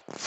Hello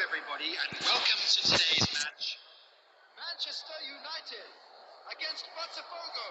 everybody and welcome to today's match. Manchester United against Botafogo.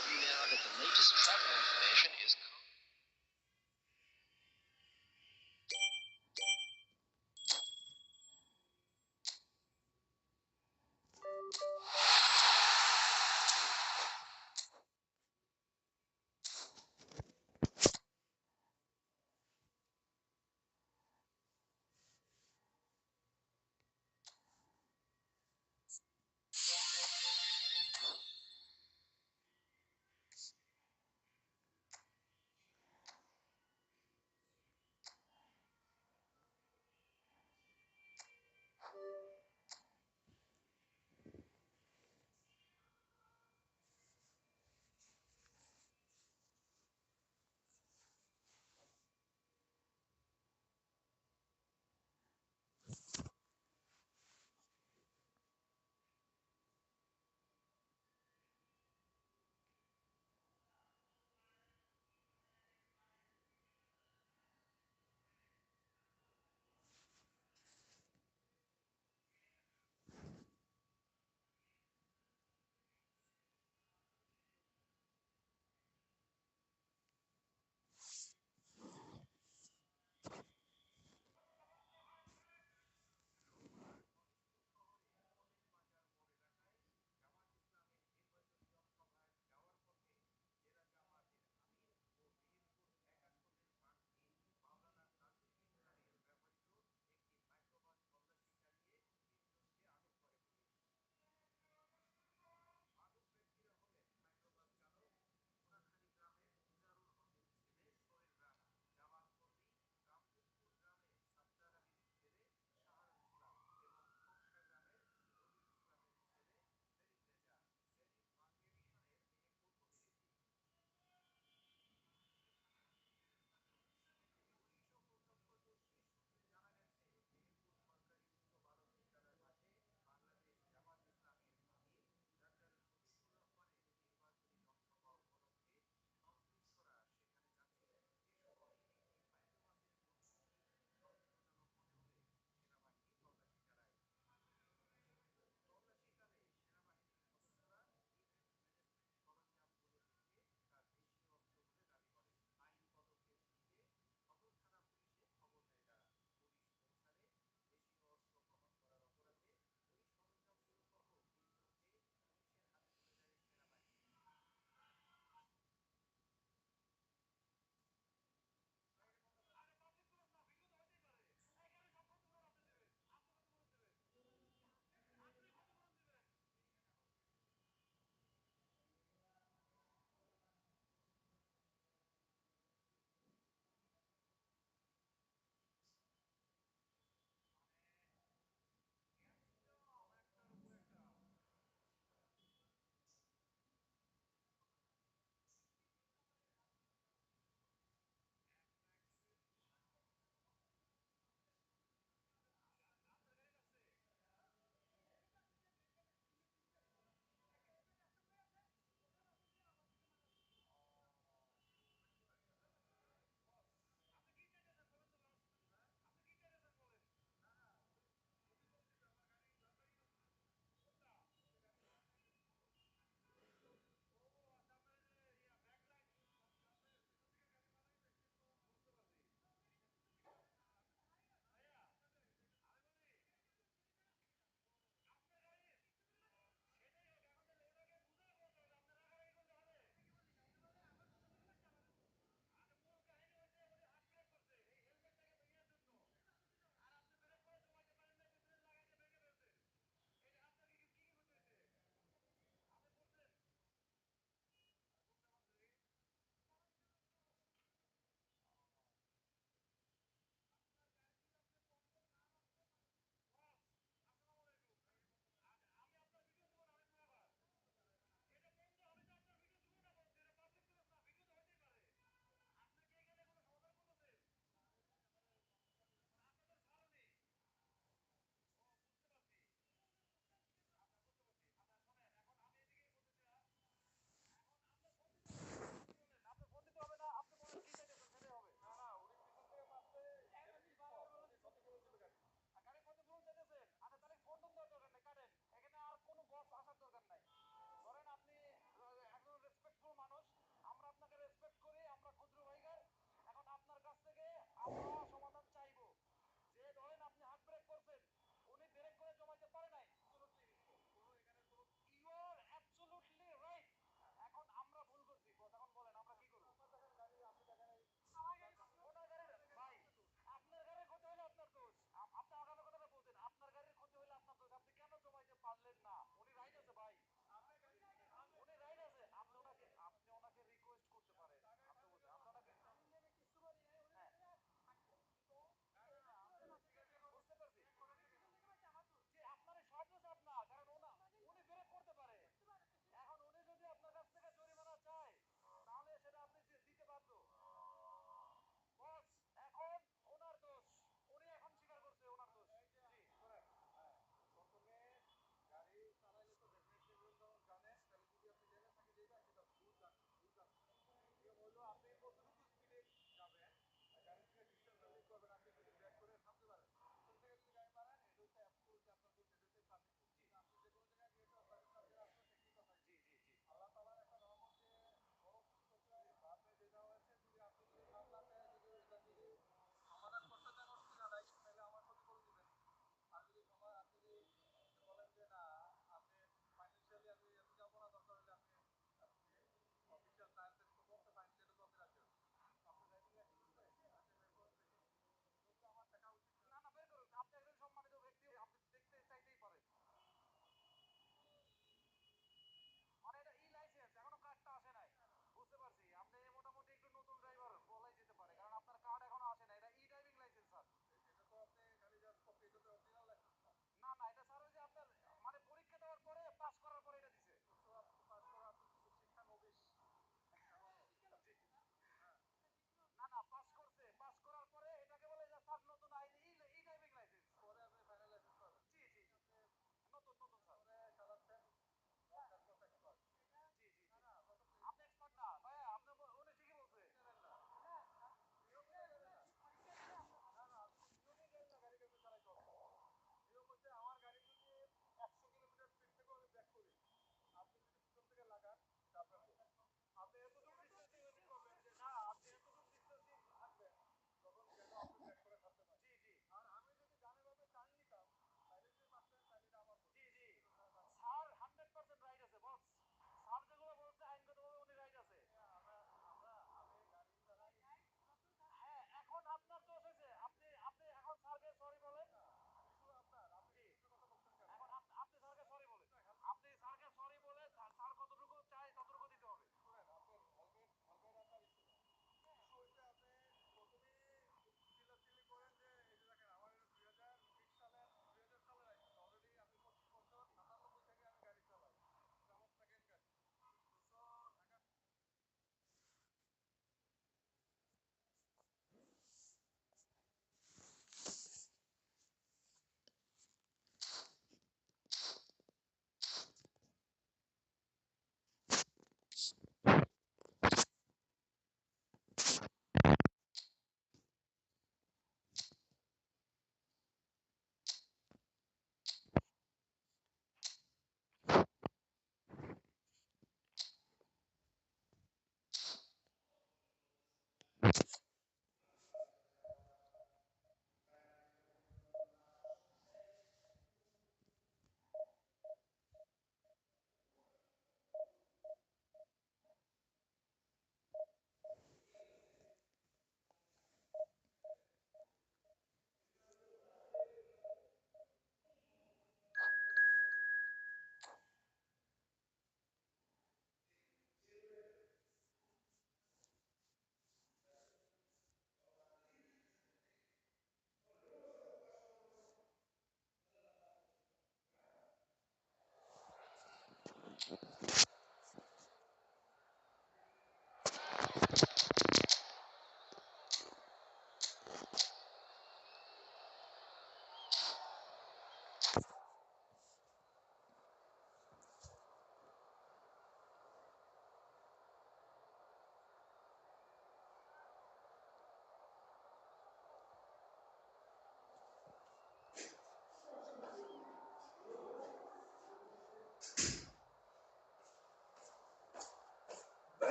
Now that the latest travel information is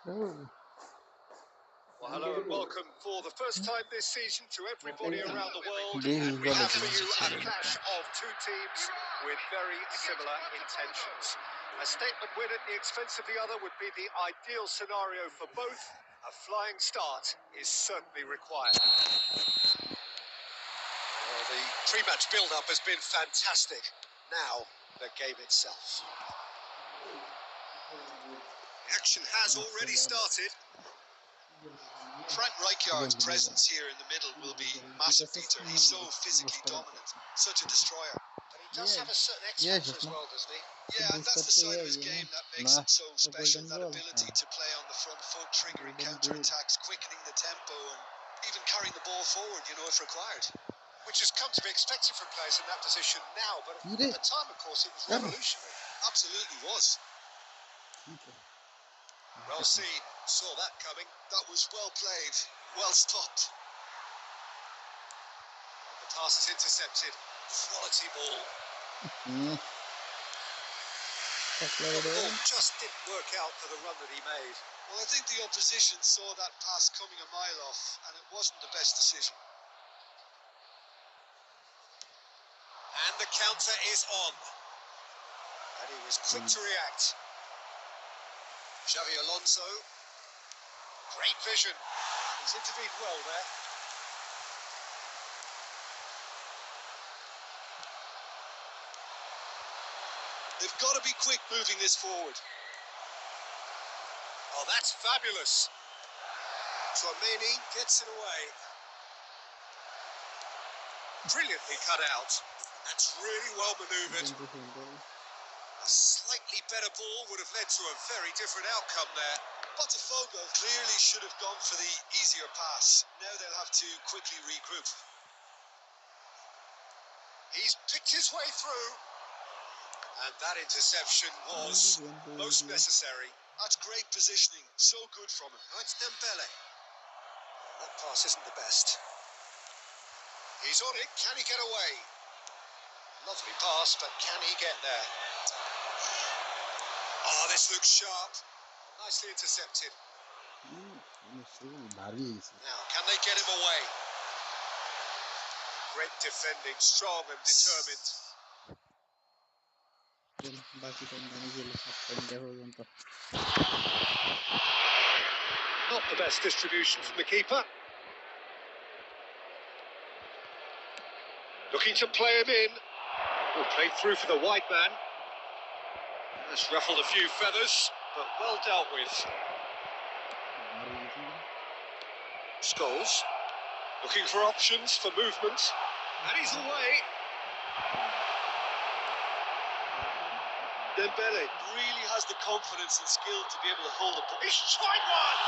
Well, hello and welcome for the first time this season to everybody around the world. And we have for you a clash of two teams with very similar intentions. A statement win at the expense of the other would be the ideal scenario for both. A flying start is certainly required. Well, the pre-match build-up has been fantastic. Now, the game itself. The action has already started. Frank Rijkaard's presence here in the middle will be massive, Peter. He's so physically dominant, such a destroyer. But he does have a certain X factor as well, doesn't he? Yeah, and that's the side of his game that makes him so special, that ability to play on the front foot, triggering counter-attacks, quickening the tempo, and even carrying the ball forward, if required. Which has come to be expected from players in that position now, but at the time, of course, it was revolutionary. Absolutely was. Well seen. Saw that coming. That was well played. Well stopped. pass is intercepted. Quality ball. The ball just didn't work out for the run that he made. Well, I think the opposition saw that pass coming a mile off, and it wasn't the best decision. And the counter is on. And he was quick to react. Xavi Alonso. Great vision. And he's intervened well there. They've got to be quick moving this forward. Oh, that's fabulous. Tchouaméni gets it away. Brilliantly cut out. That's really well manoeuvred. A slightly better ball would have led to a very different outcome there. Botafogo clearly should have gone for the easier pass. Now they'll have to quickly regroup. He's picked his way through. And that interception was most necessary. That's great positioning. So good from him. Oh, it's Dembele. That pass isn't the best. He's on it. Can he get away? Lovely pass, but can he get there? Oh, this looks sharp. Nicely intercepted. Now, can they get him away? Great defending, strong and determined. Not the best distribution from the keeper. Looking to play him in. Oh, played through for the wide man. That's ruffled a few feathers, but well dealt with. Scholes looking for options for movement. And he's away. Dembele really has the confidence and skill to be able to hold the ball. He's tried one!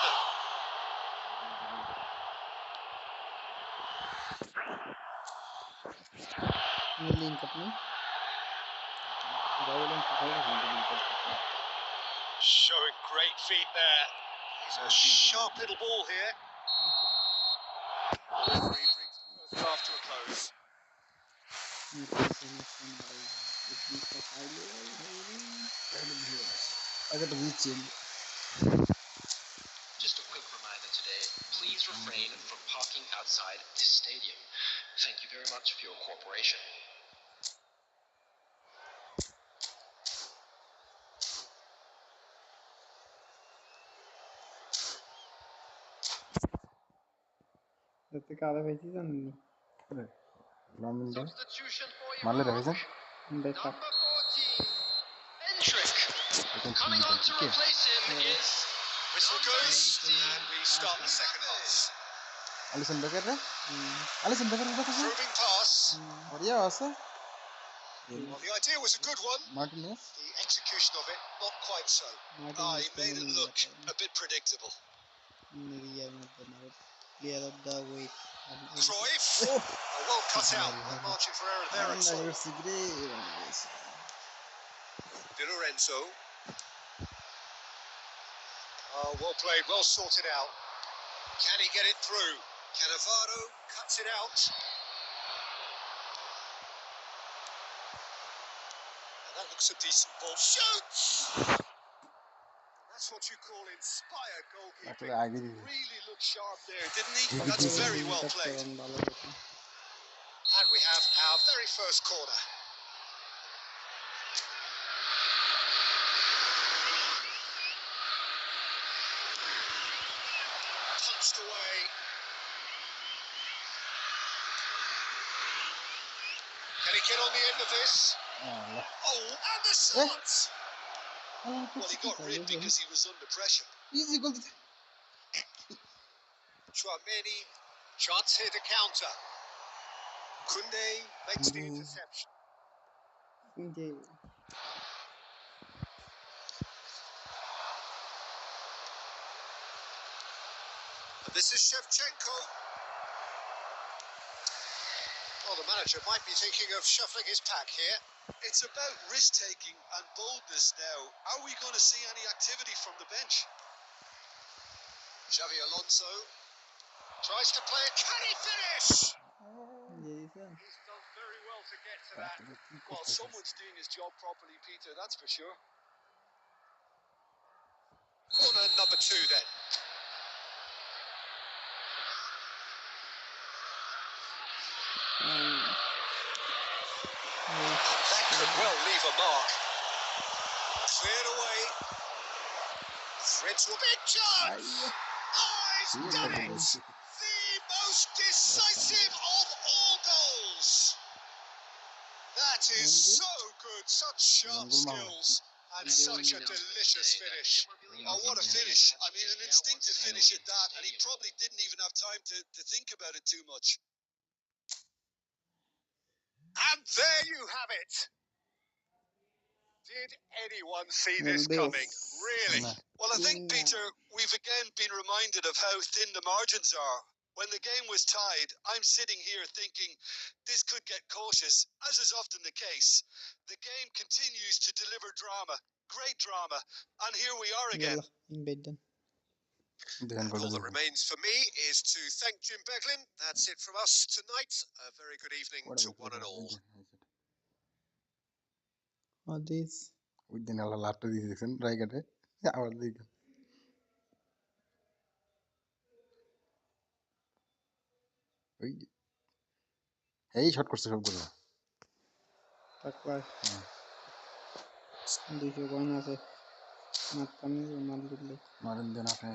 Showing great feet there. He's a sharp little ball here. The referee brings the first half to a close. Just a quick reminder today, please refrain from parking outside this stadium. Thank you very much for your cooperation. Substitution for your number 14, Endrick. Coming on to replace him is Whistle goes, and we start the second half. Proving pass. Well, the idea was a good one. The execution of it, not quite so. He made it look a bit predictable. Cruyff. Oh, well cut out. No margin for error there at all. Di Lorenzo. Oh, well played, well sorted out. Can he get it through? Cannavaro cuts it out. And that looks a decent ball. Shoots! That's what you call inspired goalkeeping. Really looked sharp there, didn't he? That's very well played. And we have our very first corner. Punched away. Can he get on the end of this? Oh, and the shot! Well, he got rid because he was under pressure. Tchouaméni, chance here to counter. Koundé makes the interception. And this is Shevchenko. Well, the manager might be thinking of shuffling his pack here. It's about risk-taking and boldness now. Are we going to see any activity from the bench? Xavi Alonso tries to play it. Can he finish? get to that. Well, someone's doing his job properly, Peter, that's for sure. Corner number 2 then. That could well leave a mark. Cleared away. Threads will big chance. Oh, he's done it. The most decisive of all goals. That is so good. Such sharp skills and such a delicious finish. Oh, what a finish. I mean, an instinctive finish at that, and he probably didn't even have time to think about it too much. And there you have it. Did anyone see this coming? Really? Well, I think, Peter, we've again been reminded of how thin the margins are. When the game was tied, I'm sitting here thinking this could get cautious, as is often the case. The game continues to deliver drama, great drama, and here we are again. And all that remains for me is to thank Jim Beglin. That's it from us tonight. A very good evening to one and all. এই short করছে সবগুলো মারেন দেন আপনি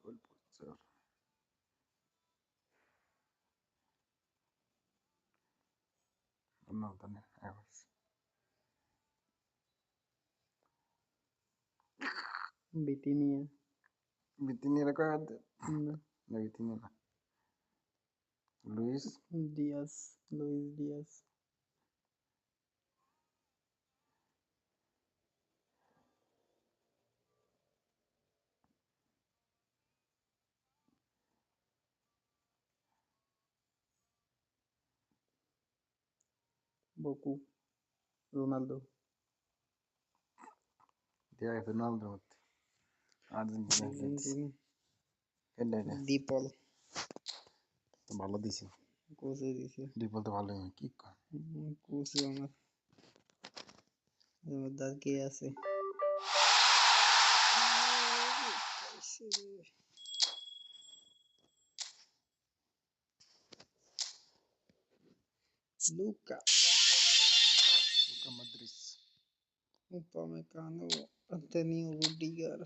গোল poster no തന്നെ Vitinha kau ada na Vitinha na Luis Diaz Boku Ronaldo dia Ronaldo Argentina Dipol ভালো দিছি কোচে দিছে ডিপল তো ভালোই কি কোচে আমার জোরদার কে আছে Luka Madrid Upamecano Antonio Rudiger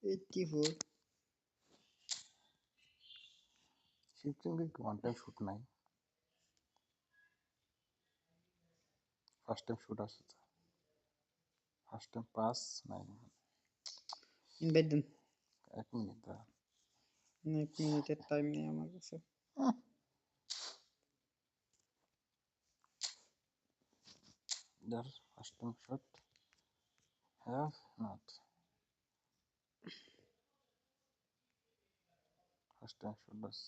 84 shifting কি one time shoot নাই first time shoot আছে first time pass নাই in Beden 1 মিনিট দা 1 মিনিটের টাইম নেই আমার কাছে their first time shot have not first time shoot আছে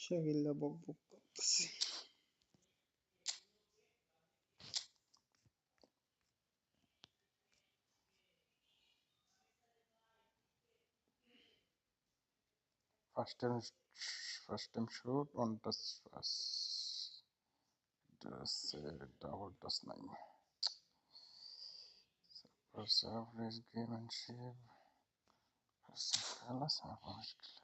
শাকিলা বকবক করতেছে first time shoot on das was das double das nine first average gamemanship خلاص ما في مشكلة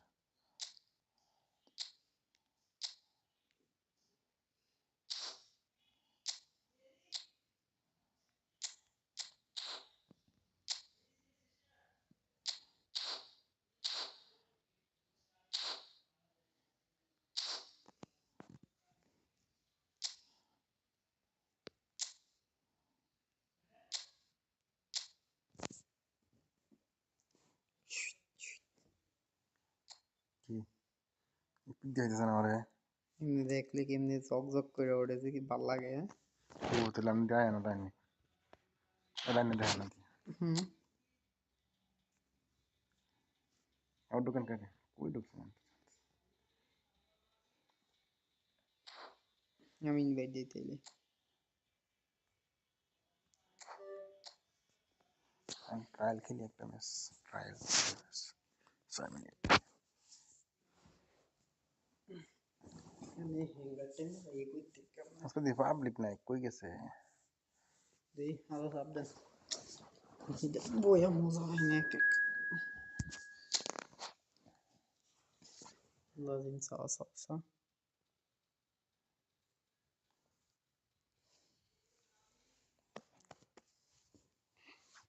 কি দিয়ে দিয়েছে না ওরে এমনি দেখলে কি এমনি ঝকঝক করে ওঠে কি ভাল লাগে ও তাহলে আমি দেয় না তাইনি এলাইনে দেয় না আমার দোকান কাকে কই ঢুকছে আমি ইনভাইট দিই তাইলে And trial খেলি একটা ম্যাচ ট্রায়াল 6 মিনিট এখানে হ্যাঙ্গার টাইম এই করতে কেমন আজকে দি পাবলিক নাই কই গেছে দেই আরো সাবধান বইয়া মজা হয় না এক লাজিম সা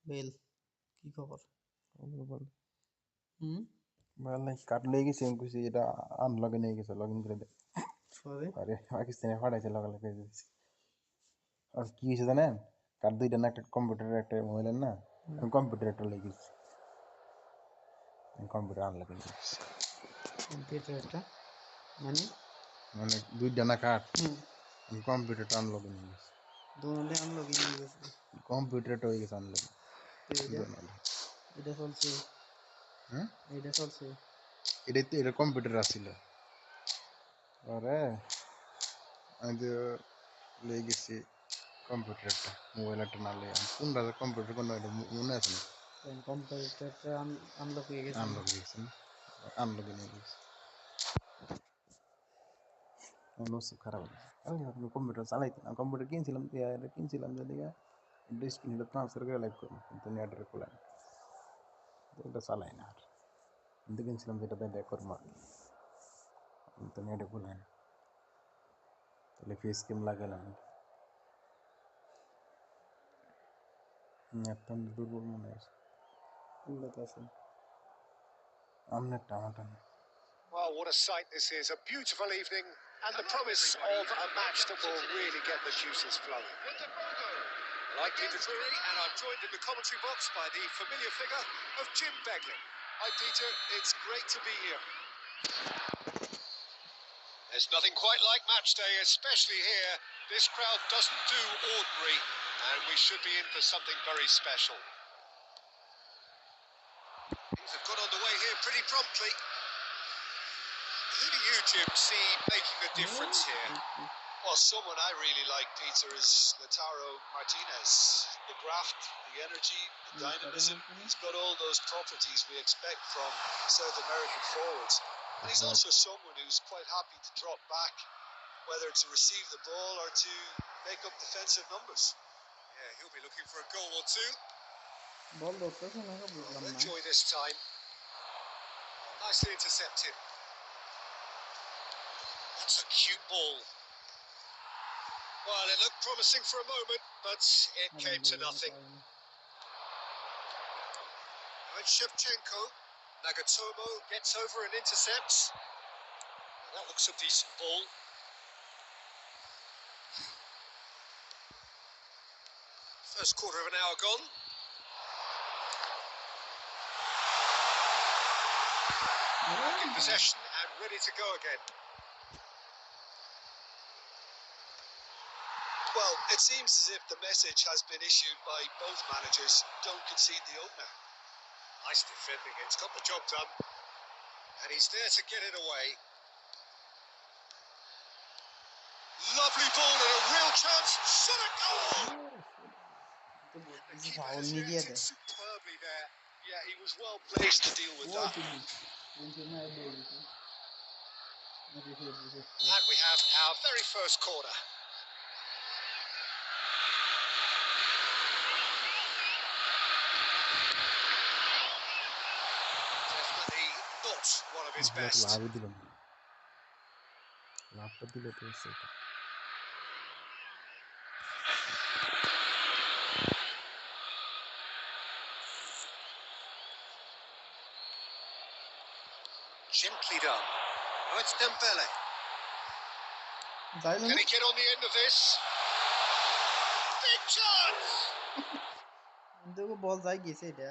বেল কি খবর বল হুম মানে কাট লেগে গেছে আমি কইছি এটা আনলগে নিয়ে গেছে লগইন করে দে সরে আরে পাকিস্তানে ফাটাইছে লগে লগে দিয়েছি আর কি হয়েছে জানেন কার দুইটা না একটা কম্পিউটার একটা মোবাইলের না আমি কম্পিউটার একটা লেগে গেছি কম্পিউটার আনলগে নিয়ে গেছি কম্পিউটারটা মানে মানে দুইটা না কাট আমি কম্পিউটারটা আনলগে নিয়ে গেছি দোনোটা আনলগে নিয়ে গেছে কম্পিউটারটা হয়ে গেছে আনলগে এটা চলছে হ্যাঁ এটা চলছে এটাই তো এটা কম্পিউটার আছিল আরে আমি তো লেগে গেছি কম্পিউটারটা মোবাইলটা না লেগে কোনটা কম্পিউটার কোনটা এটা মনে আছে না কম্পিউটারটা আনলক হয়ে গেছে আনলগ গেছে না আনলগে নিয়ে গেছে অবস্থা খারাপ আমি আপনি কম্পিউটার চালাইতে না কম্পিউটার কিনছিলাম এটা কিনছিলাম যে দিকে স্ক্রিনটা ট্রান্সফার করে লাইভ করবো কিন্তু নেটের খোলা এটা চালাই না আর কিন্তু কিনছিলাম যেটা দেখ করবো আর কিন্তু নেটে খোলা না তাহলে ফেস ক্যাম লাগালাম নেটটা দুর্বল মনে হয়েছে আমনেরটা আমারটা না Well, what a sight this is. A beautiful evening and the promise of a match that will really get the juices flowing. Like Peter Drury, and I'm joined in the commentary box by the familiar figure of Jim Begley. Hi, Peter. It's great to be here. There's nothing quite like match day, especially here. This crowd doesn't do ordinary, and we should be in for something very special. Things have got underway here pretty promptly. Who do you, Jim, see making the difference here? Well, someone I really like, Peter, is Lautaro Martinez. The graft, the energy, the dynamism. He's got all those properties we expect from South American forwards. And he's also someone who's quite happy to drop back, whether to receive the ball or to make up defensive numbers. Yeah, he'll be looking for a goal or two. বল ধরতেছে না বুঝলাম না Enjoy this time. Nicely intercepted. That's a cute ball. Well, it looked promising for a moment, but it came to nothing. And Shevchenko, Nagatomo gets over and intercepts. That looks a decent ball. First quarter of an hour gone. In possession and ready to go again. Well, it seems as if the message has been issued by both managers. Don't concede the opener. Nice defending. It's got the job done. And he's there to get it away. Lovely ball and a real chance. Shot a goal! The keeper has reacted superbly there. Yeah, he was well placed to deal with that. And we have our very first corner. Definitely not one of his best. Gently done. Oh, it's Dembele. Can he get on the end of this? Big chance! বল যাই গেছে এটা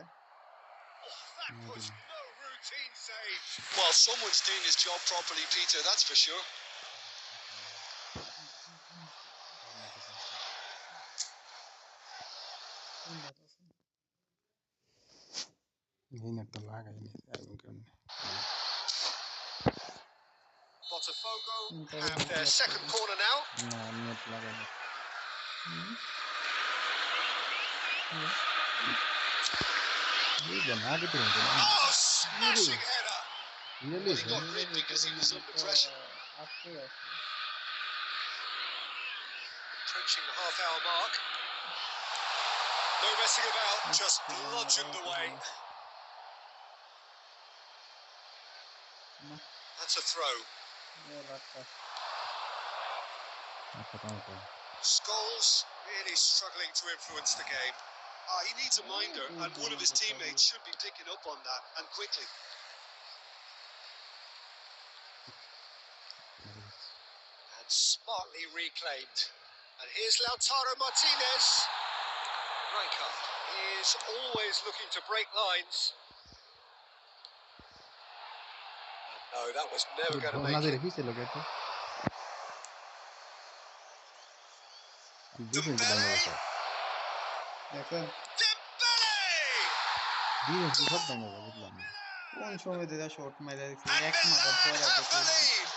That was no routine save. Well, someone's doing his job properly, Peter, that's for sure. Botafogo have their second corner now. ये बना के तो Oh, smashing header. really Well, he got rid because he was under pressure. Approaching the half-hour mark. No messing about, just bludgeoned away. That's a throw. Scholes really struggling to influence the game. He needs a minder, and one of his teammates should be picking up on that, and quickly. And smartly reclaimed. And here's Lautaro Martinez. Rijkaard is always looking to break lines. And no, that was never going to make it. Dembele! কোন সময় দিদা shot মাইরা দিছে And এক মাথা Milan পরে have the lead.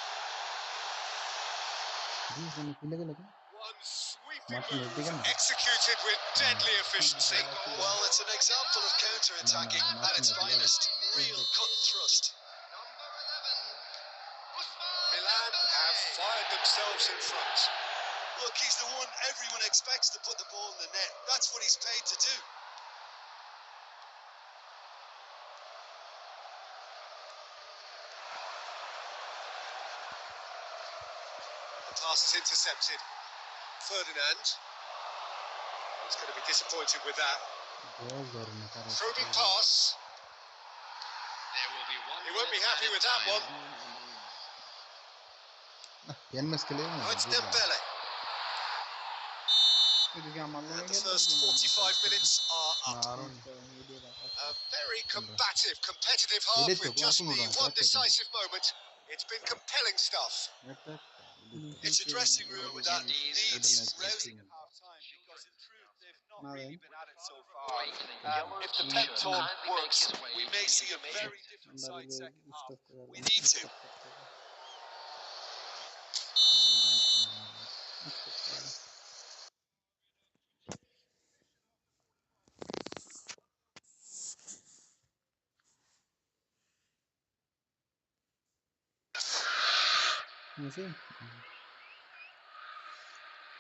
One sweeping move executed with deadly efficiency. Well, it's an example of counter-attacking at its finest. Real cut and thrust. Milan have fired themselves in front. Look, he's the one everyone expects to put the ball in the net. That's what he's paid to do. The pass is intercepted. Ferdinand. He's going to be disappointed with that. Throw-in pass. There will be one. He won't be happy with that one. Oh, it's Dembele. And the first 45 minutes are up. A very combative, competitive half with just the one decisive moment. It's been compelling stuff. It's a dressing room that needs rousing. Half-time, because in truth they've not Now really then. been at it so far. Boy in a yellow If the pep t-shirt talk kindly works, make his way We to may the see a information very different side second half. We need to. বুঝছি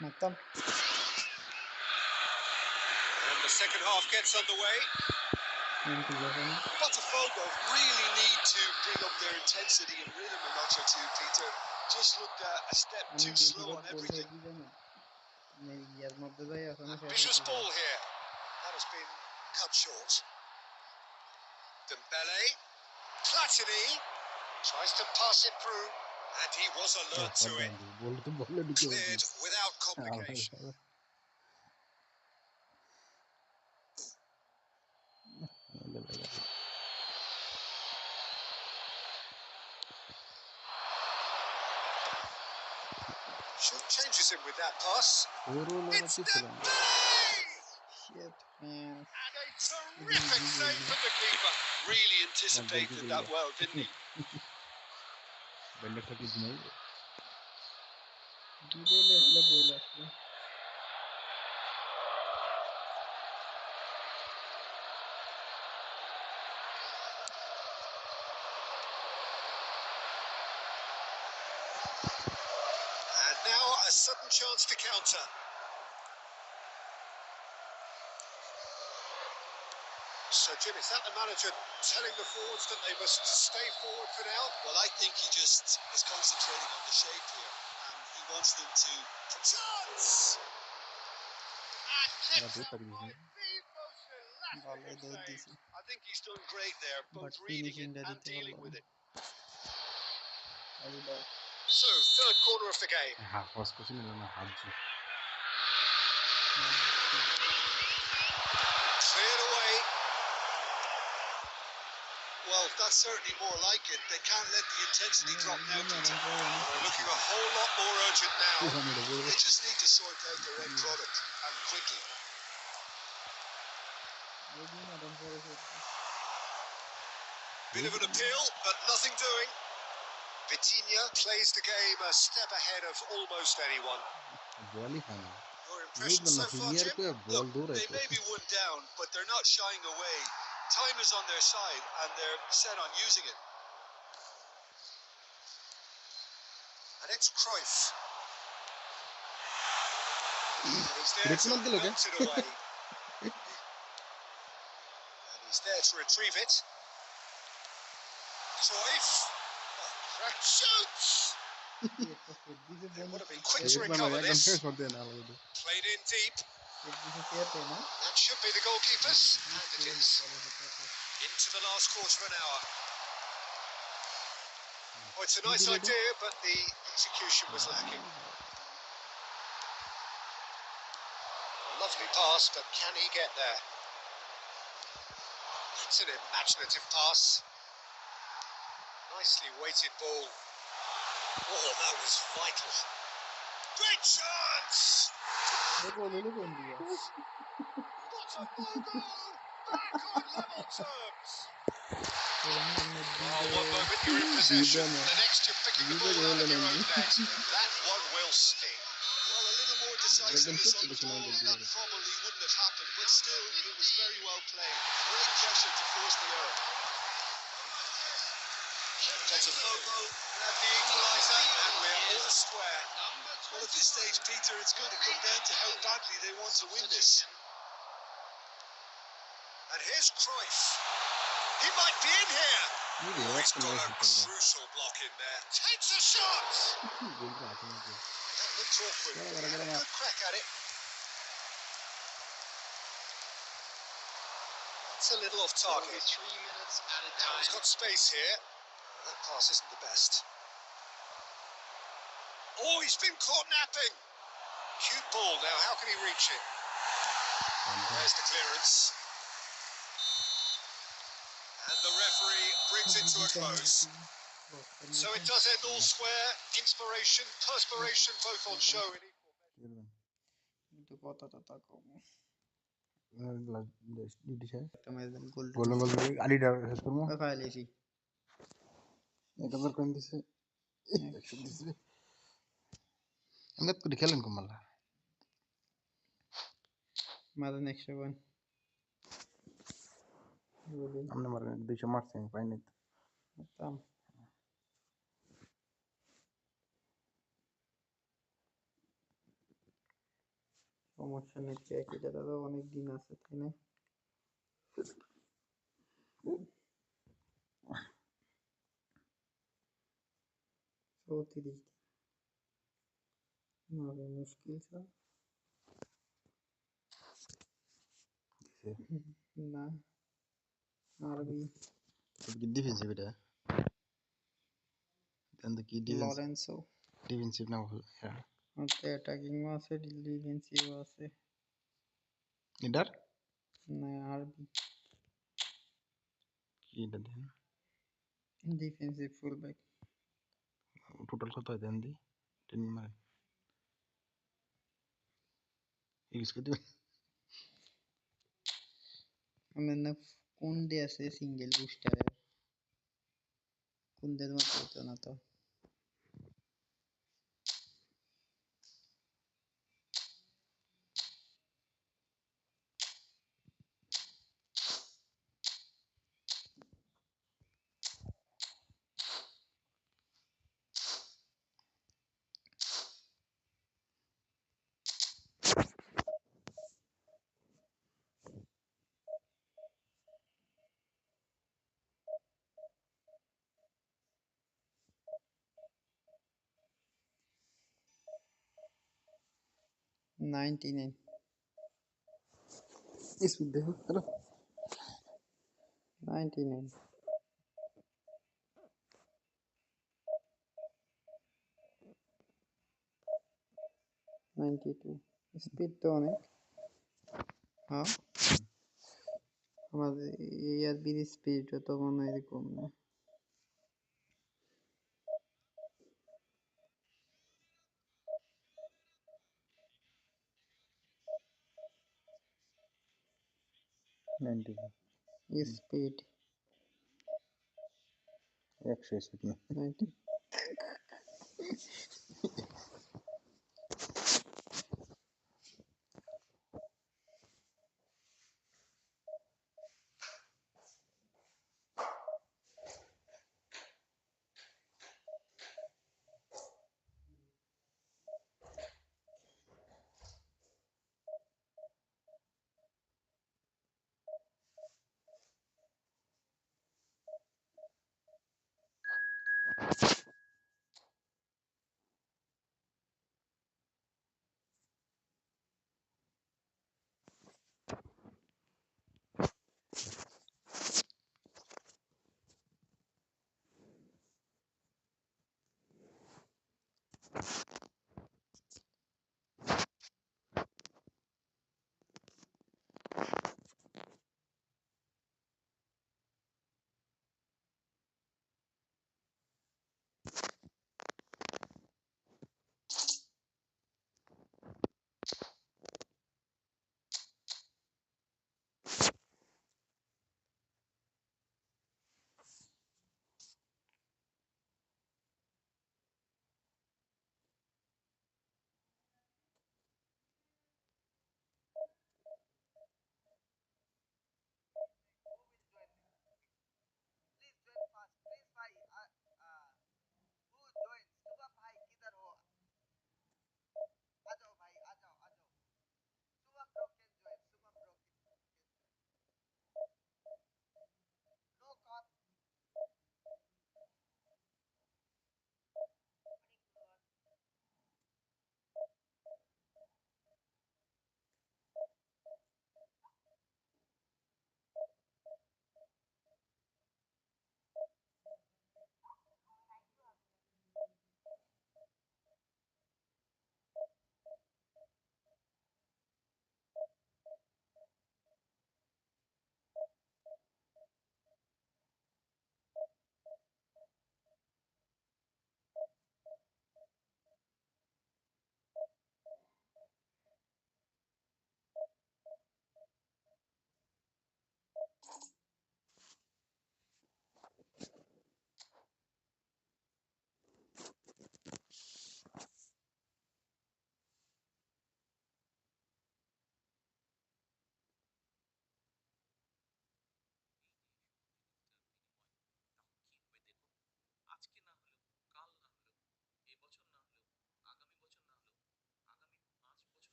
মারতাম And the second half gets underway. Botafogo really need to bring up their intensity and rhythm a notch or two, Peter. Just looked a step আমি too slow on everything. কি জানো ইয়ার মধ্যে যাই এখনো শেষ Vicious হচ্ছে ball here. That has been cut short. Dembele. Platini tries to pass it through, and he was alert to it. Cleared without complication. Short changes him with that pass. It's Dembele! Shit, man. And a terrific save from the keeper. Really anticipated that well, didn't he? ডিটেইলে হলে গোল আসবে And now a sudden chance to counter. So, Jim, is that the manager telling the forwards that they must stay forward for now? Well, I think he just is concentrating on the shape here, and he wants them to. Chance! And kicked out by the most ভালো elastic দৌড় save. দিছি I think he's done great there, but both reading it ফিনিশিংটা and দিতে dealing পারলাম with it. আরে দাও So, third corner of the game. Cleared away. Well, that's certainly more like it. They can't let the intensity drop now, Peter. They're looking a whole lot more urgent now. They just need to sort out their end product, and quickly. Bit of an appeal, but nothing doing. Vitinha plays the game a step ahead of almost anyone. Your impression so far, Jim? Look, they may be one down, but they're not shying away. Time is on their side and they're set on using it. And it's Cruyff. And he's there to bounce it away. And he's there to retrieve it. Cruyff. Oh, crack shoots! It would have been quick to recover this. Played in deep. That should be the goalkeepers. And it is. Into the last quarter of an hour. Oh, it's a nice idea, but the execution was lacking. Lovely pass, but can he get there? It's an imaginative pass. Nicely weighted ball. Oh, that was vital. Great chance! What a logo! Back on level terms! Oh, one moment you're in possession, the next you're picking the ball out of your own net. That one will sting. Well, a little more decisiveness on the ball, that probably wouldn't have happened, but still, it was very well played. Great pressure to force the error. Botafogo have the equaliser, and we're all square. Well, at this stage, Peter, it's going to come down to how badly they want to win this. And here's Cruyff. He might be in here. He's got a crucial block in there. Takes a shot. That looked awkward. He had a good crack at it. That's a little off target. 3 minutes at a Now he's time. got space here. That pass isn't the best. Oh, he's been caught napping. Cute ball now. How can he reach it? There's the clearance. And the referee brings it to a close. So it does end all square. Inspiration, perspiration, both on show in equal. সমস্যা নেই, এটা তো অনেক দিন আছে, তাই না? 34 দিন মুশকিল স্যার। না আরবি ডিফেন্সিভ এটা কি লরেন্সো ডিফেন্সিভ না ওতে অ্যাটাকিং আছে, ডিফেন্সিভ আছে। এটার না আরবি কি এটা দেন ডিফেন্সিভ ফুলব্যাক। টোটাল কত হয় দেন দি 10 মারে ইউজ করে দিবেন। আমার না কোন ডে আছে সিঙ্গেল বুস্টারের, কোন দের মতো হতো না তো। $99 স্পিড দেখো হ্যালো $99 92 স্পিড তো অনেক। হ্যাঁ আমাদের এআরবির স্পিড তো মনে হয় কম না। স্পিড 100 স্পিড না 90 100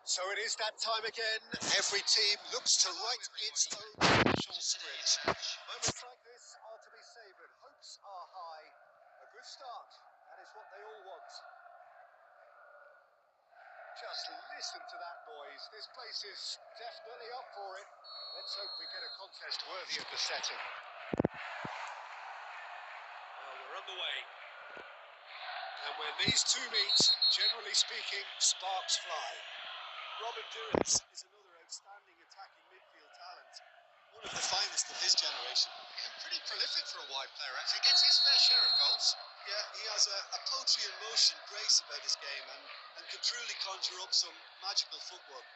So it is that time again. Every team looks to write its own special script. Moments like this are to be savoured. Hopes are high. A good start. That is what they all want. Just listen to that noise. This place is definitely up for it. Let's hope we get a contest worthy of the setting. Well, we're underway. And when these two meet, generally speaking, sparks fly. Robert Durance is another outstanding attacking midfield talent, one of the finest of his generation. And pretty prolific for a wide player, actually. Gets his fair share of goals. Yeah, he has a poetry in motion grace about his game and can truly conjure up some magical footwork.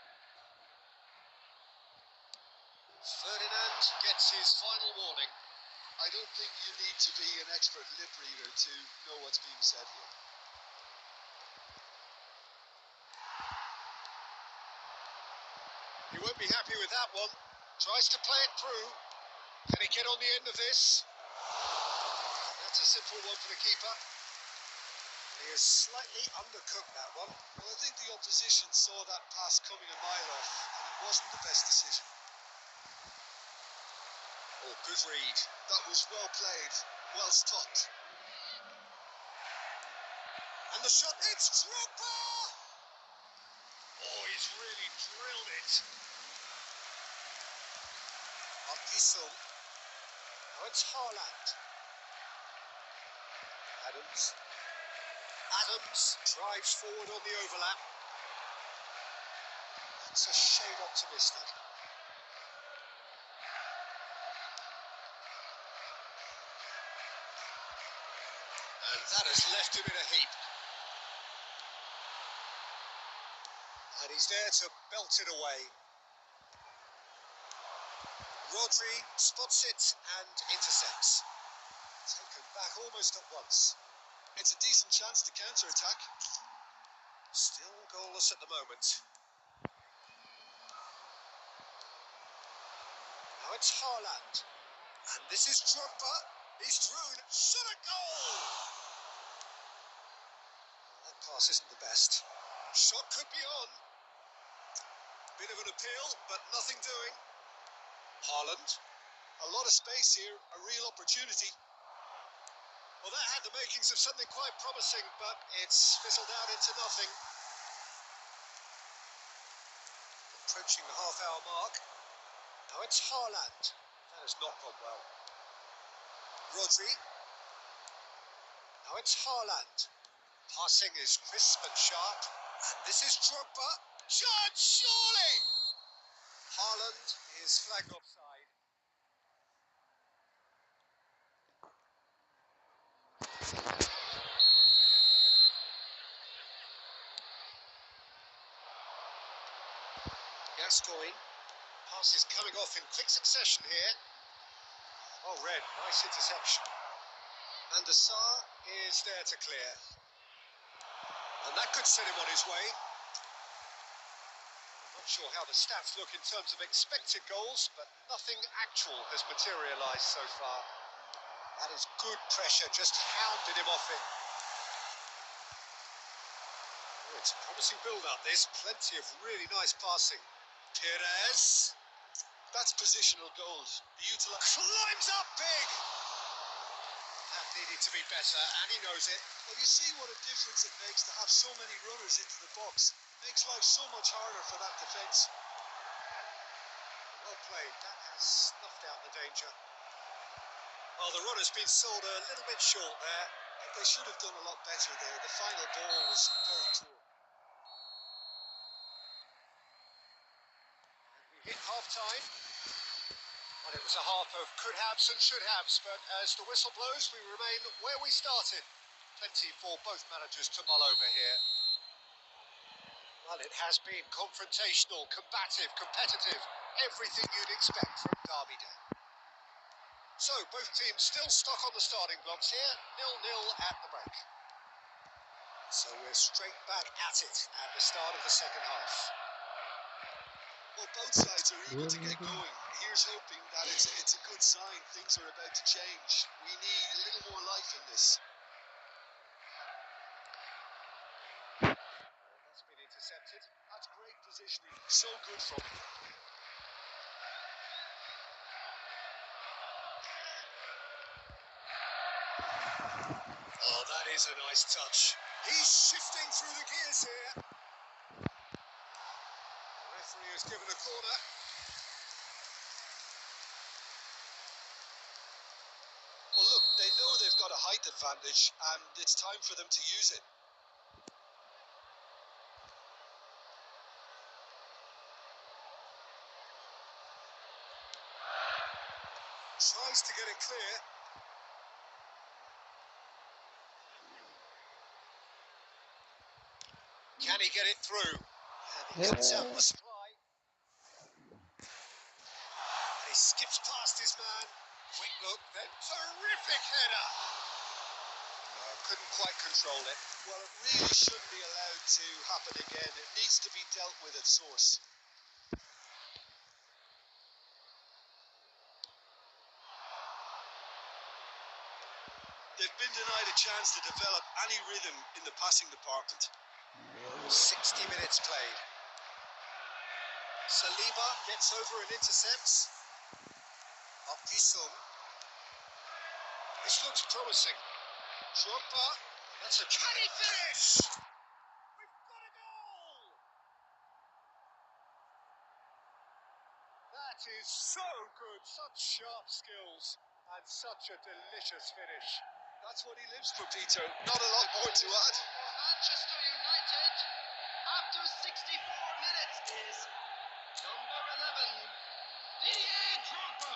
Ferdinand gets his final warning. I don't think you need to be an expert lip reader to know what's being said here. He won't be happy with that one. Tries to play it through. Can he get on the end of this? That's a simple one for the keeper. He has slightly undercooked that one. Well, I think the opposition saw that pass coming a mile off, and it wasn't the best decision. Oh, good read. That was well played, well stopped. And the shot, it's Drogba! Oh, he's really drilled it. Up Gisson. Now it's Haaland. Adams drives forward on the overlap. That's a shade optimistic. And that has left him in a heap. And he's there to belt it away. Rodri spots it and intercepts. Taken back almost at once. It's a decent chance to counter-attack. Still goalless at the moment. Now it's Haaland. And this is Drogba. He's through. Shot a goal! That pass isn't the best. Shot could be on. Bit of an appeal, but nothing doing. Haaland. A lot of space here, a real opportunity. Well, that had the makings of something quite promising, but it's fizzled out into nothing. Approaching the half-hour mark. Now it's Haaland. That has not gone well. Rodri. Now it's Haaland. Passing is crisp and sharp. And this is Drogba. Shot, surely! Haaland is flagged offside. Gascoigne. Pass is coming off in quick succession here. Oh, Red, nice interception. And the Sarr is there to clear. And that could set him on his way. I'm not sure how the stats look in terms of expected goals, but nothing actual has materialised so far. That is good pressure, just hounded him off it. Oh, it's a promising build-up, this. Plenty of really nice passing. Pires. That's positional gold. Climbs up big! That needed to be better, and he knows it. Well, you see what a difference it makes to have so many runners into the box. Makes life so much harder for that defence. Well played. That has snuffed out the danger. Well, the runner's been sold a little bit short there. They should have done a lot better there. The final ball was very poor. We hit half-time. Well, it was a half of could-haves and should-haves, but as the whistle blows, we remain where we started. Plenty for both managers to mull over here. Well, it has been confrontational, combative, competitive, everything you'd expect from Derby Day. So, both teams still stuck on the starting blocks here, 0-0 at the break. So we're straight back at it at the start of the second half. Well, both sides are eager to get going. Here's hoping that it's a good sign. Things are about to change. We need a little more life in this. That's been intercepted. That's great positioning. So good from him. Oh, that is a nice touch. He's shifting through the gears here. The referee has given a corner. Well, look, they know they've got a height advantage, and it's time for them to use it. Tries to get it clear. Can he get it through? And he cuts out the supply. And he skips past his man. Quick look, then terrific header. Couldn't quite control it. Well, it really shouldn't be allowed to happen again. It needs to be dealt with at source. They've been denied a chance to develop any rhythm in the passing department. 60 minutes played. Saliba gets over and intercepts. Up Gisum. This looks promising. Drogba. That's a... Can he finish? We've got a goal! That is so good. Such sharp skills and such a delicious finish. That's what he lives for, Peter. Not a lot more to add. Manchester United, after 64 minutes, is number 11, Didier Drogba.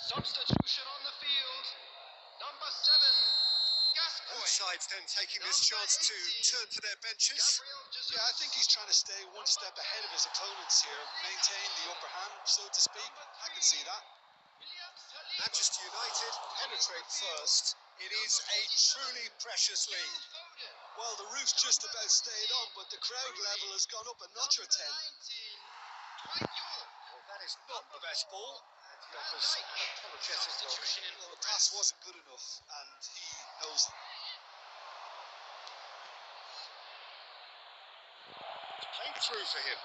Substitution on the field, number 7, Gascoigne. Both sides then taking this chance to turn to their benches. Yeah, I think he's trying to stay one step ahead of his opponents here, maintain the upper hand, so to speak. I can see that. Manchester United penetrate first. It is a truly precious lead. Well, the roof just about stayed on, but the crowd level has gone up a notch or 10. Well, that is not the best ball. And he offers an apologetic look. Well, the pass wasn't good enough, and he knows it. Played through for him.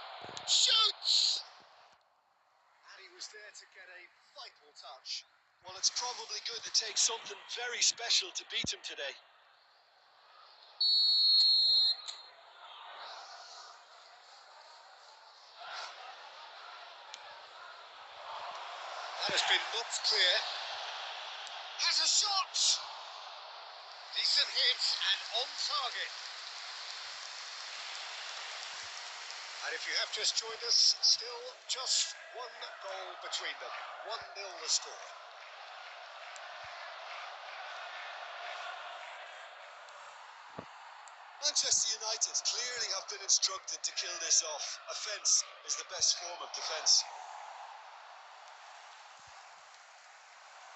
Shoots! And he was there to get a vital touch. Well, it's probably going to take something very special to beat him today. That has been knocked clear. Has a shot! Decent hit and on target. And if you have just joined us, still just one goal between them. 1-0 the score. Manchester United clearly have been instructed to kill this off. Offence is the best form of defence.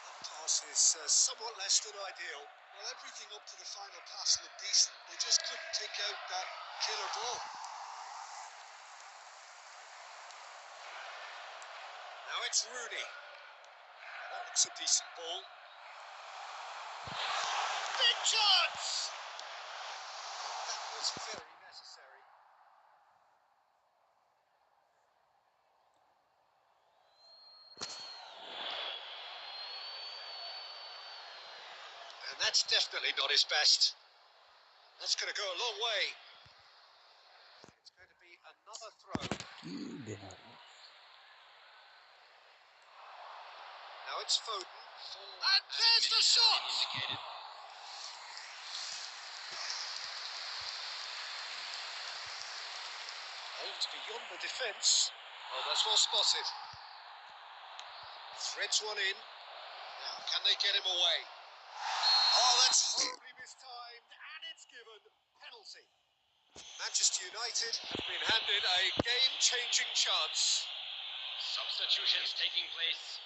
That pass is somewhat less than ideal. Well, everything up to the final pass looked decent. They just couldn't pick out that killer ball. Now it's Rooney. And that looks a decent ball. Big chance! That was very necessary. And that's definitely not his best. That's going to go a long way. It's going to be another throw. Now it's Foden. And there's the shot! Aimed beyond the defence. Oh, that's well spotted. Threads one in. Now, can they get him away? Oh, that's horribly mistimed, and it's given penalty. Manchester United have been handed a game-changing chance. Substitutions taking place.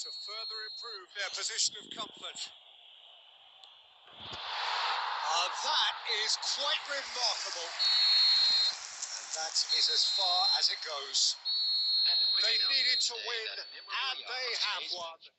To further improve their position of comfort. That is quite remarkable. And that is as far as it goes. And a quick They needed to announcement win, today that and memorabilia they of have today's won. match is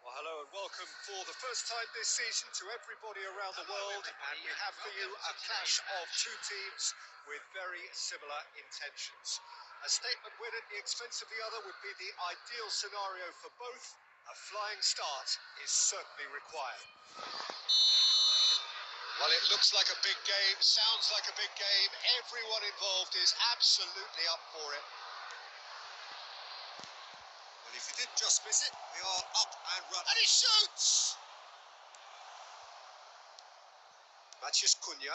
Well, hello and welcome for the first time this season to everybody around the world, and we have for you a clash of two teams with very similar intentions. A statement win at the expense of the other would be the ideal scenario for both. A flying start is certainly required. Well, it looks like a big game, sounds like a big game. Everyone involved is absolutely up for it. Well, if he did just miss it, we are up and running. And he shoots! Matheus Cunha.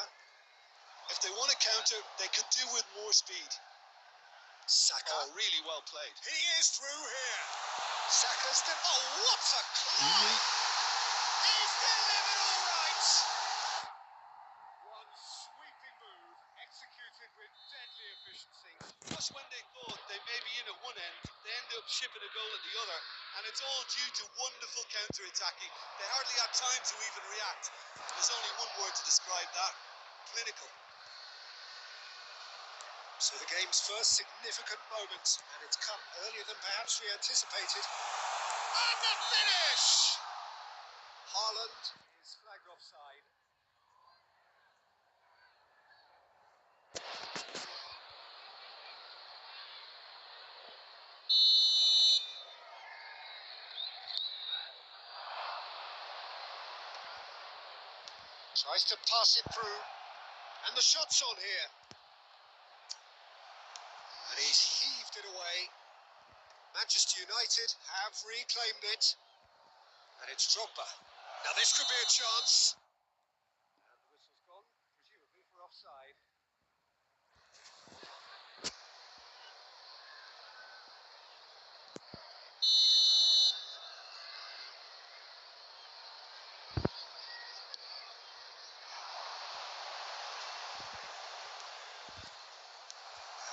If they want to counter, they could do with more speed. Saka. Oh, really well played. He is through here. Saka's still. Oh, what a climb! He's delivered all right. One sweeping move, executed with deadly efficiency. Just when they thought they may be in at one end, they end up shipping a goal at the other, and it's all due to wonderful counter-attacking. They hardly had time to even react. There's only one word to describe that: clinical. So the game's first significant moment, and it's come earlier than perhaps we anticipated. And the finish! Haaland is flagged offside. Tries to pass it through, and the shot's on here. And he's heaved it away. Manchester United have reclaimed it. And it's Drogba. Now this could be a chance. And the whistle's gone, presumably for offside.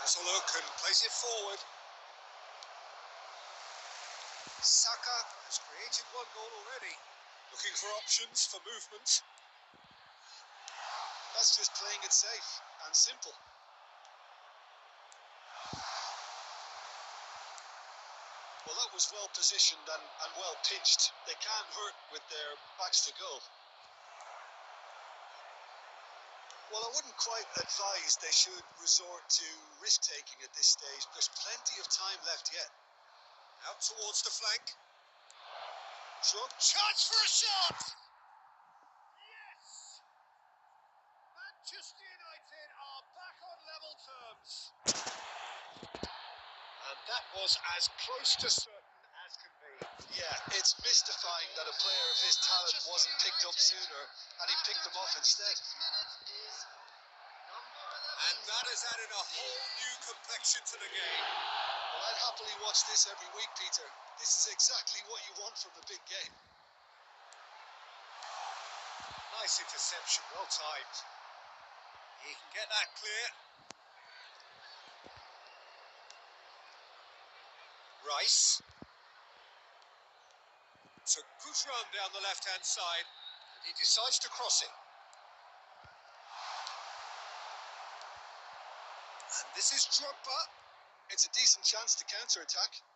Has a look and plays it forward. Saka has created one goal already. Looking for options for movement. That's just playing it safe and simple. Well, that was well positioned and well pinched. They can't hurt with their backs to goal. Well, I wouldn't quite advise they should resort to risk-taking at this stage. There's plenty of time left yet. Out towards the flank. Chance for a shot! Yes! Manchester United are back on level terms. And that was as close to certain as can be. Yeah, it's mystifying that a player of his talent wasn't picked up sooner, and he picked them off instead. And that has added a whole new complexion to the game. Well, I'd happily watch this every week, Peter. This is exactly what you want from a big game. Nice interception, well timed. He can get that clear. Rice. It's a good run down the left-hand side. And he decides to cross it. And this is Drogba. It's a decent chance to counter-attack.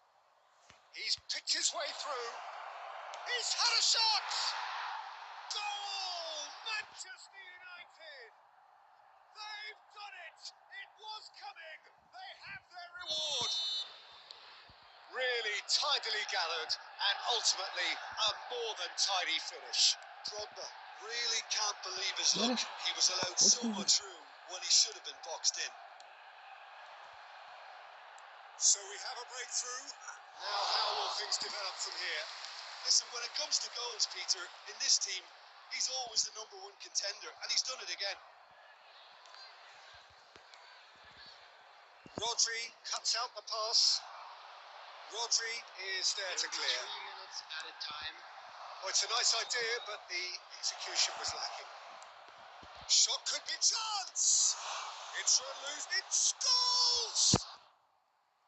He's picked his way through. He's had a shot! Goal! Manchester United! They've done it! It was coming! They have their reward! Really tidily gathered and ultimately a more than tidy finish. Drogba really can't believe his luck. He was allowed so much room when he should have been boxed in. So we have a breakthrough. Now how will things develop from here? Listen, when it comes to goals, Peter, in this team, he's always the #1 contender, and he's done it again. Rodri cuts out the pass. Rodri is there to clear. 3 minutes at a time. Well, it's a nice idea, but the execution was lacking. Shot could be chance. It's run loose. It's goals.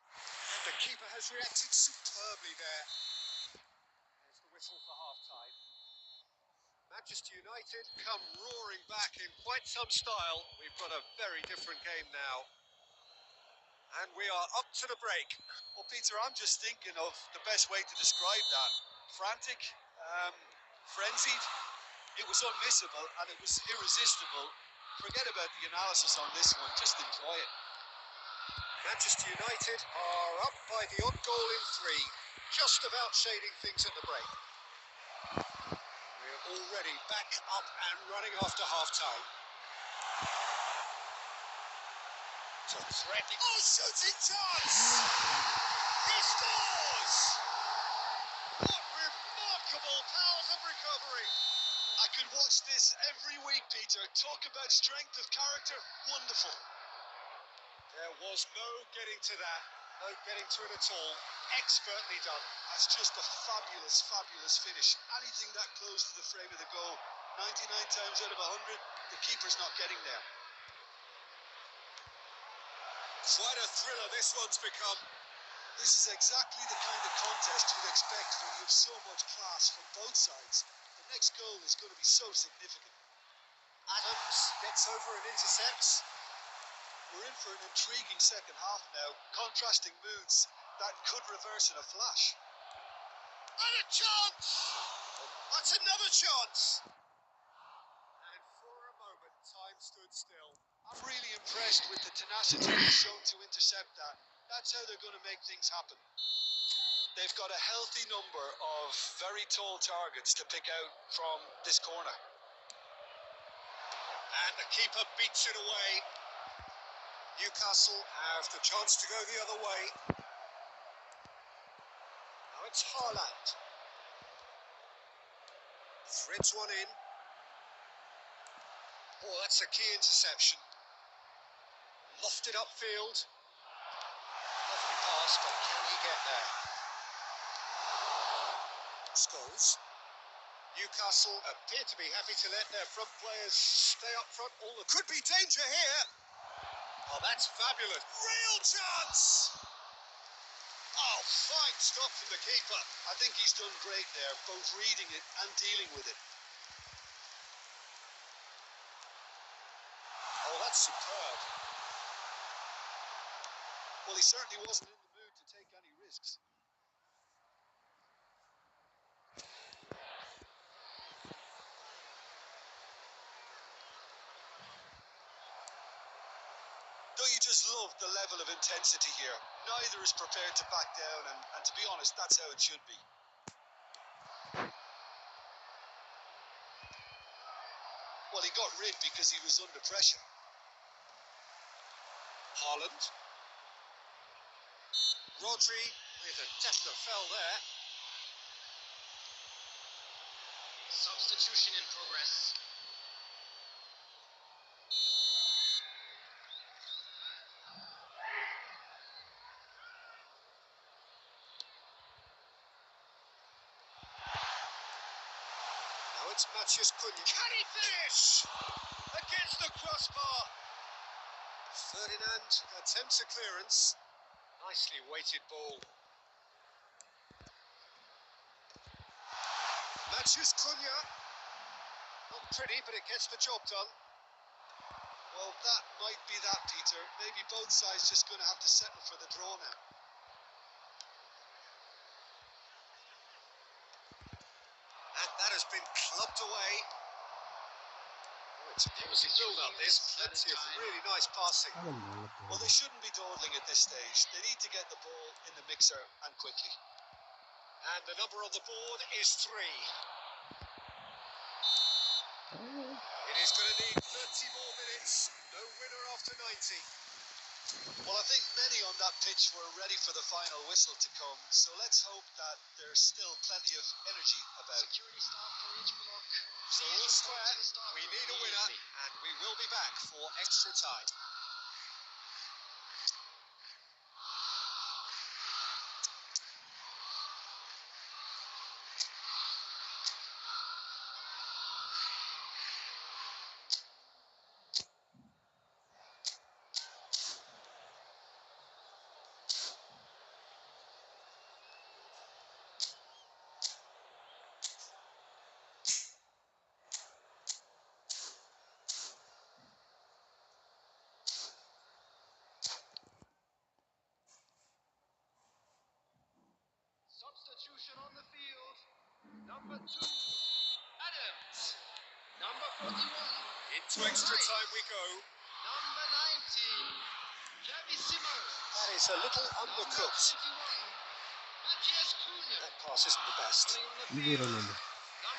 And the keeper has reacted superbly there. There's the whistle for half-time. Manchester United come roaring back in quite some style. We've got a very different game now. And we are up to the break. Well, Peter, I'm just thinking of the best way to describe that. Frantic, frenzied. It was unmissable and it was irresistible. Forget about the analysis on this one. Just enjoy it. Manchester United are up by the odd goal in 3, just about shading things at the break. We're already back up and running after half-time. Threatening. Oh, shooting chance! He scores! What remarkable powers of recovery! I could watch this every week, Peter. Talk about strength of character. Wonderful. There was no getting to that. No getting to it at all. Expertly done. That's just a fabulous, fabulous finish. Anything that close to the frame of the goal, 99 times out of 100, the keeper's not getting there. Quite a thriller this one's become. This is exactly the kind of contest you'd expect when you have so much class from both sides. The next goal is going to be so significant. Adams gets over and intercepts. We're in for an intriguing second half now. Contrasting moods that could reverse in a flash. And a chance! That's another chance! And for a moment, time stood still. I'm really impressed with the tenacity shown to intercept that. That's how they're going to make things happen. They've got a healthy number of very tall targets to pick out from this corner. And the keeper beats it away. Newcastle have the chance to go the other way. Now it's Haaland. Threads one in. Oh, that's a key interception. Lofted upfield. Lovely pass, but can he get there? Scholes. Newcastle appear to be happy to let their front players stay up front. All there could be danger here. Oh, that's fabulous. Real chance! Oh, fine stop from the keeper. I think he's done great there, both reading it and dealing with it. Oh, that's superb. Well, he certainly wasn't in the mood to take any risks. Don't you just love the level of intensity here? Neither is prepared to back down, and to be honest, that's how it should be. Well, he got rid because he was under pressure. Haaland. Rodri with a definite fell there. Substitution in progress. Now it's Matheus Cunha. Can he finish? Against the crossbar. Ferdinand attempts a clearance. Nicely weighted ball. Matheus Cunha. Not pretty, but it gets the job done. Well, that might be that, Peter. Maybe both sides just going to have to settle for the draw now. And that has been clubbed away. Oh, it's a promising build-up, this. Plenty of really nice passing. Well, they shouldn't be dawdling at this stage. They need to get the ball in the mixer and quickly. And the number on the board is 3. It is going to need 30 more minutes. No winner after 90. Well, I think many on that pitch were ready for the final whistle to come, so let's hope that there's still plenty of energy about. Security staff for each block. So we'll swear we need a winner, and we will be back for extra time. Substitution on the field. Number 2, Adams. Number 41. Into extra time we go. Number 19, Cavissimo. That is a little undercooked. Matheus Cunha. That pass isn't the best. Coming on the field.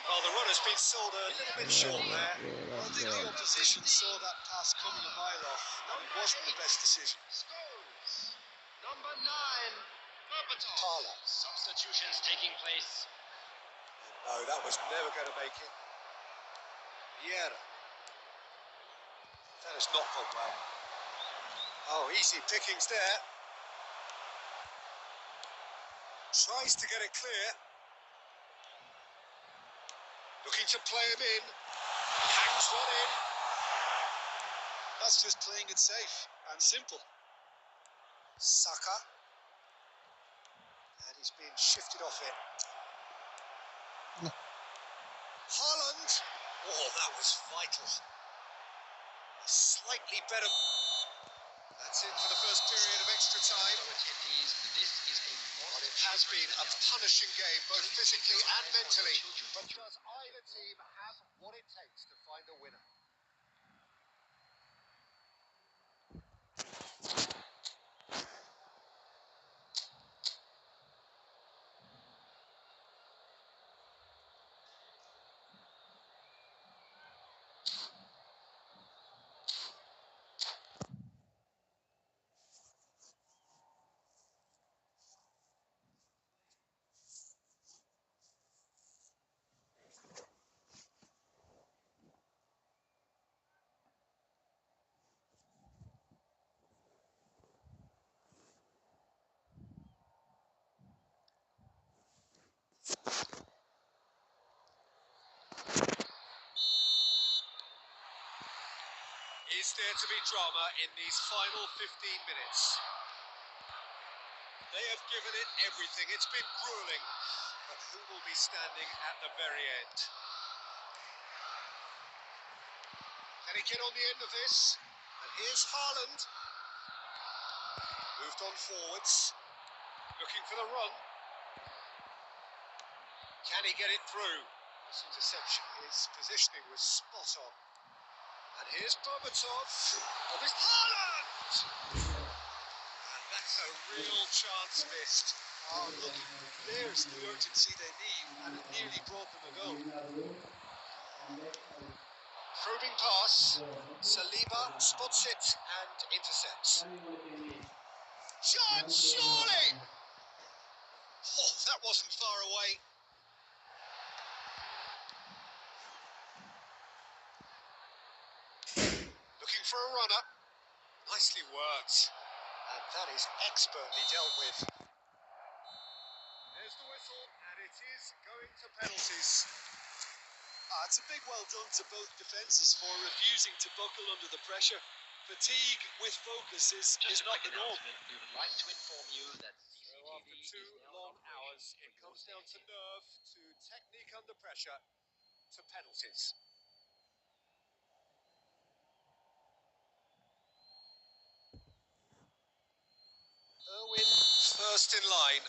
Well, the runner's been sold a little bit short there. Well, I think the opposition saw that pass coming a mile off, and it wasn't the best decision. Scholes. Number 9, Berbatov. Parla. Substitutions taking place. No, that was never going to make it. Vieira. That has not gone well. Oh, easy pickings there. Tries to get it clear. Looking to play him in. Hangs one in. That's just playing it safe and simple. Saka. And he's being shifted off it. Haaland. Oh, that was vital. Slightly better. That's it for the first period of extra time. So attendees, this is a Well, it has been a punishing game, both physically and mentally. But does either team have what it takes to find a winner? Is there to be drama in these final 15 minutes? They have given it everything. It's been grueling. But who will be standing at the very end? Can he get on the end of this? And here's Haaland. Moved on forwards. Looking for the run. Can he get it through? This interception, his positioning was spot on. And here's Berbatov. Oh, this Haaland! And that's a real chance missed. Oh, look, there's the urgency they need, and it nearly brought them a goal. Probing pass. Saliba spots it and intercepts. Shot, surely! Oh, that wasn't far away. Looking for a runner. Nicely worked. And that is expertly dealt with. There's the whistle, and it is going to penalties. It's a big well done to both defences for refusing to buckle under the pressure. Fatigue with focus is not the norm. We would like to inform you that So after 2 long hours, it comes down to nerve, to technique under pressure, to penalties. Irwin first in line.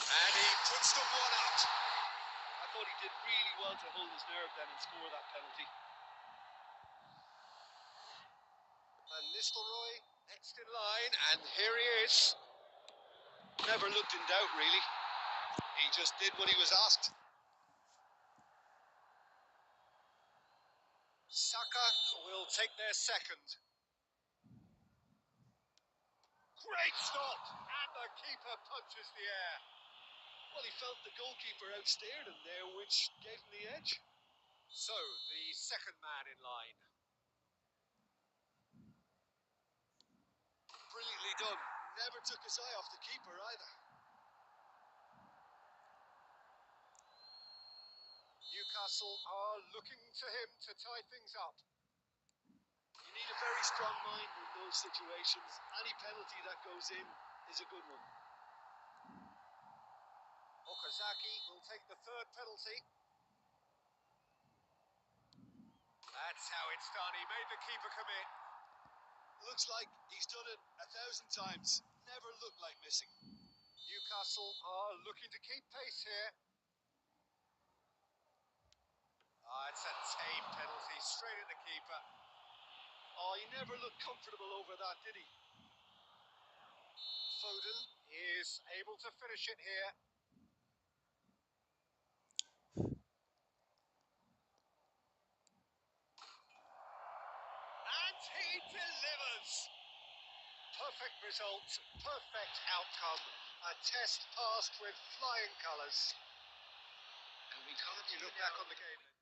And he puts the one up. I thought he did really well to hold his nerve then and score that penalty. And Nistelrooy next in line, and here he is. Never looked in doubt, really. He just did what he was asked. Saka will take their second. Great stop! And the keeper punches the air. Well, he felt the goalkeeper outstared him there, which gave him the edge. So, the second man in line. Brilliantly done. Never took his eye off the keeper either. Newcastle are looking to him to tie things up. You need a very strong mind in those situations. Any penalty that goes in is a good one. Okazaki will take the third penalty. That's how it's done. He made the keeper commit. Looks like he's done it 1,000 times. Never looked like missing. Newcastle are looking to keep pace here. It's a tame penalty, straight at the keeper. Oh, he never looked comfortable over that, did he? Foden is able to finish it here. And he delivers. Perfect result, perfect outcome. A test passed with flying colours. and we come to You you look now back on the game.